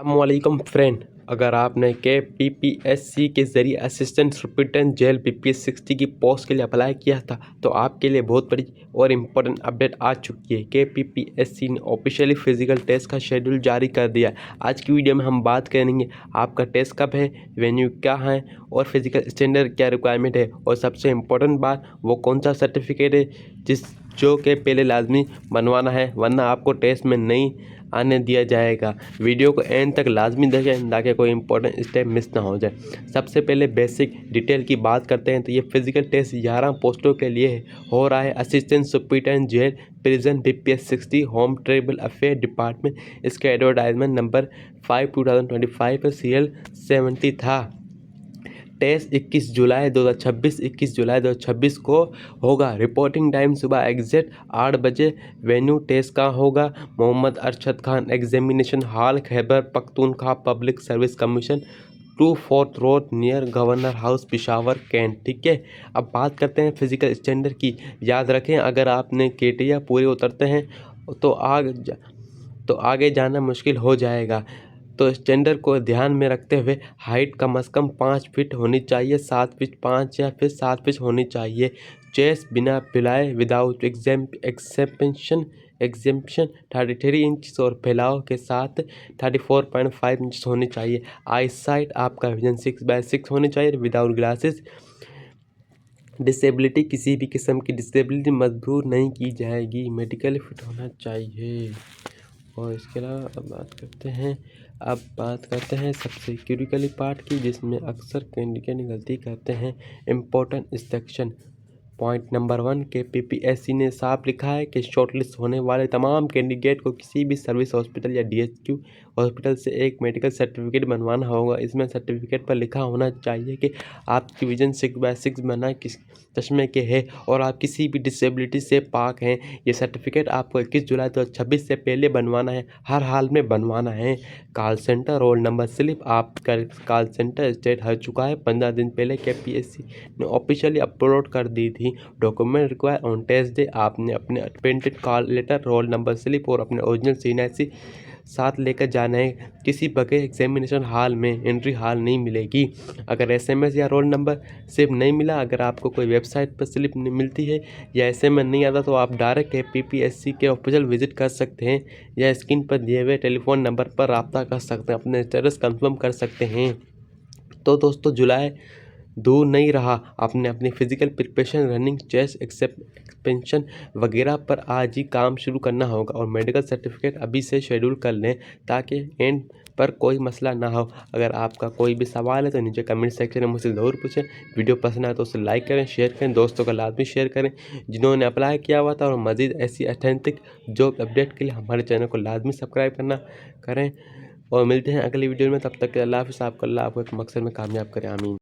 अस्सलामुअलैकुम फ्रेंड, अगर आपने के पीपीएससी के ज़रिए असिस्टेंट सुपरिटेंडेंट जेल पीपीएस 60 की पोस्ट के लिए अप्लाई किया था तो आपके लिए बहुत बड़ी और इम्पोर्टेंट अपडेट आ चुकी है। के पीपीएससी ने ऑफिशियली फिजिकल टेस्ट का शेड्यूल जारी कर दिया। आज की वीडियो में हम बात करेंगे आपका टेस्ट कब है, वेन्यू क्या है और फिजिकल स्टैंडर्ड क्या रिक्वायरमेंट है, और सबसे इम्पोर्टेंट बात वो कौन सा सर्टिफिकेट है जो के पहले लाजमी बनवाना है, वरना आपको टेस्ट में नहीं आने दिया जाएगा। वीडियो को एंड तक लाजमी देखें ताकि कोई इंपॉर्टेंट स्टेप मिस ना हो जाए। सबसे पहले बेसिक डिटेल की बात करते हैं तो ये फिजिकल टेस्ट 11 पोस्टों के लिए हो रहा है। Assistant superintendent jail prison PPS 60 home tribal affair department. इसका एडवर्टाइजमेंट नंबर 5/2025 CL 70 था। टेस्ट 21 जुलाई 2026 को होगा। रिपोर्टिंग टाइम सुबह एग्जैक्ट 8 बजे। वेन्यू टेस्ट का होगा Mohammad Arshad Khan examination hall, Khyber Pakhtunkhwa public service commission, 2 fourth road near governor house, Peshawar, cantt. ठीक है, अब बात करते हैं फिजिकल स्टैंडर्ड की। याद रखें, अगर आपने क्राइटेरिया पूरे उतरते हैं तो आगे जाना मुश्किल हो जाएगा। तो स्टैंडर्ड को ध्यान में रखते हुए हाइट कम से कम 5 फीट होनी चाहिए, 7 फीट 5 या फिर 7 फीट होनी चाहिए। चेस्ट बिना फैलाए विदाउट एग्जेम्पशन 33 इंच और फैलाव के साथ 34.5 इंच होनी चाहिए। आई साइट आपका विजन 6/6 होनी चाहिए विदाउट ग्लासेस। डिसेबिलिटी, किसी भी किस्म की डिसेबिलिटी मजबूर नहीं की जाएगी। मेडिकल फिट होना चाहिए। और इसके अलावा अब बात करते हैं सबसे क्रिटिकली पार्ट की, जिसमें अक्सर कैंडिडेट गलती करते हैं। इम्पोर्टेंट इंस्ट्रक्शन पॉइंट नंबर 1 के पीपीएससी ने साफ लिखा है कि शॉर्टलिस्ट होने वाले तमाम कैंडिडेट को किसी भी सर्विस हॉस्पिटल या डीएचक्यू हॉस्पिटल से एक मेडिकल सर्टिफिकेट बनवाना होगा। इसमें सर्टिफिकेट पर लिखा होना चाहिए कि आपकी विजन 6/6 बना किस चश्मे के है और आप किसी भी डिसेबिलिटी से पाक हैं। ये सर्टिफिकेट आपको 21 जुलाई 2026 से पहले बनवाना है, हर हाल में बनवाना है। Call centre role number slip आपका कॉल सेंटर स्टेट हो चुका है। 15 दिन पहले के पीएससी ने ऑफिशियली अपलोड कर दी थी। Document require on test day, आपने अपने printed call letter, roll number slip और अपने ओरिजिनल सीएनआईसी साथ लेकर जाना है। किसी बगैर एग्जामिनेशन हॉल में एंट्री हॉल नहीं मिलेगी। अगर एसएमएस या रोल नंबर स्लिप नहीं मिला, अगर आपको कोई वेबसाइट पर स्लिप नहीं मिलती है या एसएमएस नहीं आता, तो आप डायरेक्ट पीपीएससी के ऑफिशियल विजिट कर सकते हैं या स्क्रीन पर दिए हुए टेलीफोन नंबर पर रब्ता कर सकते हैं, अपने स्टेटस कंफर्म कर सकते हैं। तो दोस्तों, जुलाई दूर नहीं रहा। आपने अपनी physical preparation, running, chest expansion वगैरह पर आज ही काम शुरू करना होगा और मेडिकल सर्टिफिकेट अभी से शेड्यूल कर लें ताकि एंड पर कोई मसला ना हो। अगर आपका कोई भी सवाल है तो नीचे कमेंट सेक्शन में मुझसे ज़रूर पूछें। वीडियो पसंद आए तो उसे लाइक करें, शेयर करें, दोस्तों का लाजमी शेयर करें जिन्होंने अप्लाई किया हुआ था। और मज़ीद ऐसी ऑथेंटिक जॉब अपडेट के लिए हमारे चैनल को लाजमी सब्सक्राइब करें। और मिलते हैं अगली वीडियो में, तब तक के अल्लाह हाफ़िज़। आपको अल्लाह आपको एक मकसद में कामयाब करें, आमीन।